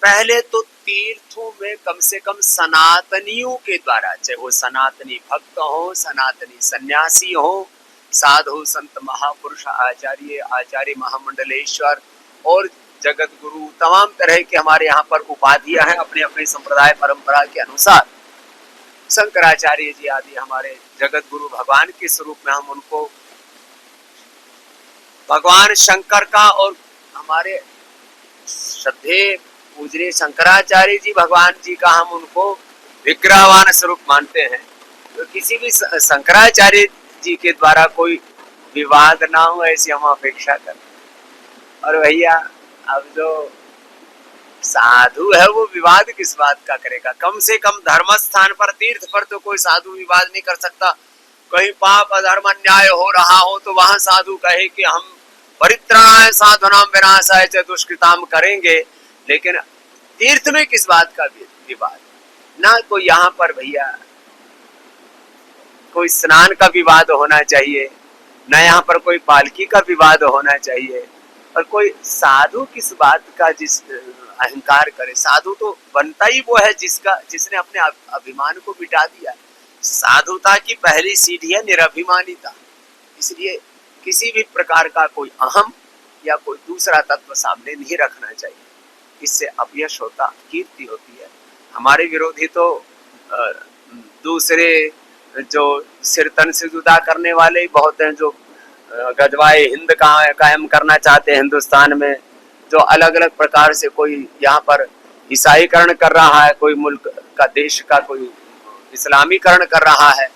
पहले तो तीर्थों में कम से कम सनातनियों के द्वारा, चाहे वो सनातनी भक्त हो, सनातनी सन्यासी हो, साधु संत महापुरुष आचार्य महामंडलेश्वर और जगत गुरु, तमाम तरह के हमारे यहाँ पर उपाधियां हैं अपने अपने संप्रदाय परंपरा के अनुसार। शंकराचार्य जी आदि हमारे जगत गुरु भगवान के स्वरूप में हम उनको भगवान शंकर का और हमारे श्रद्धे पूजनीय शंकराचार्य जी भगवान जी का हम उनको विग्रहवान स्वरूप मानते हैं। तो किसी भी शंकराचार्य जी के द्वारा कोई विवाद ना हो ऐसी हम अपेक्षा करते। और भैया अब जो साधु है वो विवाद किस बात का करेगा? कम से कम धर्म स्थान पर, तीर्थ पर तो कोई साधु विवाद नहीं कर सकता। कहीं पाप अधर्म अन्याय हो रहा हो तो वहां साधु कहे कि हम परित्राणाय साधुनाम विनाशाय च दुष्कृताम करेंगे, लेकिन तीर्थ में किस बात का विवाद? ना कोई यहाँ पर भैया कोई स्नान का विवाद होना चाहिए, ना यहाँ पर कोई पालकी का विवाद होना चाहिए, और कोई साधु किस बात का जिस अहंकार करे। साधु तो बनता ही वो है जिसने अपने अभिमान को मिटा दिया। साधुता की पहली सीढ़ी है निरभिमानिता। इसलिए किसी भी प्रकार का कोई अहम या कोई दूसरा तत्व सामने नहीं रखना चाहिए, इससे अपयश होता, कीर्ति होती है। हमारे विरोधी तो दूसरे जो सिर तन से जुदा करने वाले बहुत हैं, जो गजवाए हिंद कायम करना चाहते हैं हिंदुस्तान में, जो अलग अलग प्रकार से कोई यहाँ पर ईसाईकरण कर रहा है, कोई मुल्क का देश का कोई इस्लामीकरण कर रहा है,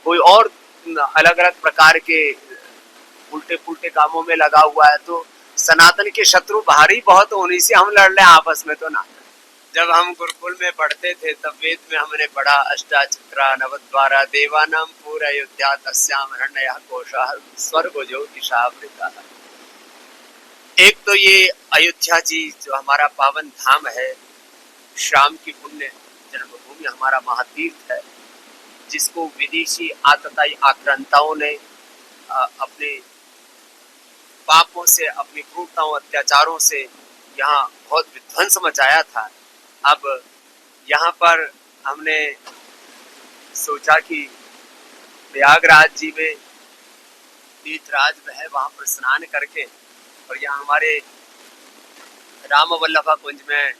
कोई और अलग अलग प्रकार के उल्टे पुल्टे कामों में लगा हुआ है। तो सनातन के शत्रु भारी बहुत, उन्हीं से हम लड़ रहे हैं, आपस में तो ना। जब हम गुरुकुल में पढ़ते थे तब वेद में हमने पढ़ा अष्टाचक्रा नवद्वारा देवानाम पूरा अयोध्या तस्याम हिरण्यः कोशः स्वर्गो ज्योतिषावृतः। एक तो ये अयोध्या जी जो हमारा पावन धाम है, श्याम की पुण्य जन्मभूमि, हमारा महातीर्थ है, जिसको विदेशी आतताई आक्रांताओं ने अपने पापों से, अपनी क्रूरताओं अत्याचारों से यहाँ बहुत विध्वंस मचाया था। अब यहाँ पर हमने सोचा कि प्रयागराज जी में तीर्थराज में है, वहाँ पर स्नान करके, और यहाँ हमारे राम वल्लभा कुंज में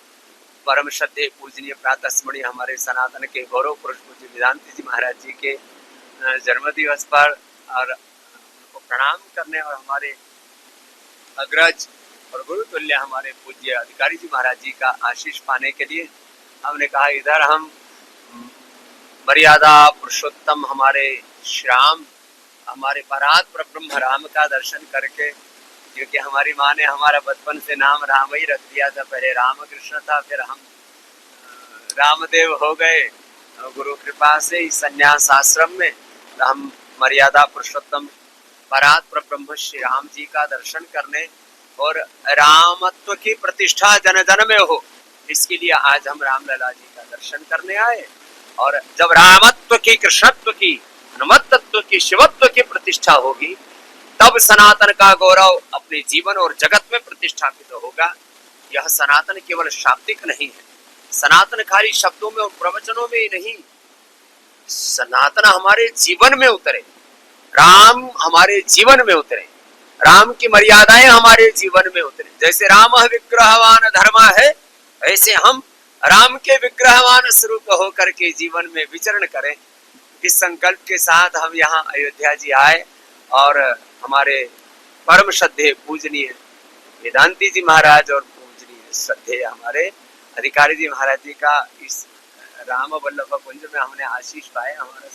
परम श्रद्धेय पूजनीय प्रातः स्मरणीय हमारे सनातन के गौरव पुरुष पूज्य वेदांती जी महाराज जी के जन्मदिवस पर और उनको प्रणाम करने और हमारे अग्रज और गुरुतुल्य हमारे पूज्य अधिकारी जी महाराज जी का आशीष पाने के लिए हमने कहा इधर हम मर्यादा पुरुषोत्तम हमारे श्याम, हमारे परात ब्रह्म राम का दर्शन करके, क्योंकि हमारी माँ ने हमारा बचपन से नाम राम ही रख दिया था। पहले रामकृष्ण था, फिर हम रामदेव हो गए गुरु कृपा से इस संन्यास आश्रम में। तो हम मर्यादा पुरुषोत्तम परात ब्रह्म श्री राम जी का दर्शन करने और रामत्व की प्रतिष्ठा जन जन में हो, इसके लिए आज हम रामलला जी का दर्शन करने आए। और जब रामत्व की, कृष्णत्व की, हनुमत्व की, शिवत्व की प्रतिष्ठा होगी, तब सनातन का गौरव अपने जीवन और जगत में प्रतिष्ठापित होगा। यह सनातन केवल शाब्दिक नहीं है, सनातन खाली शब्दों में और प्रवचनों में ही नहीं, सनातन हमारे जीवन में उतरे, राम हमारे जीवन में उतरे, राम की मर्यादाएं हमारे जीवन में उतरे। जैसे राम विग्रहवान धर्म है, ऐसे हम राम के विग्रहवान स्वरूप होकर के जीवन में विचरण करें। इस संकल्प के साथ हम यहाँ अयोध्या जी आए और हमारे परम श्रद्धेय पूजनीय वेदांती जी महाराज और पूजनीय श्रद्धेय हमारे अधिकारी जी महाराज जी का इस राम वल्लभ कुंज में हमने आशीष पाए। हमारा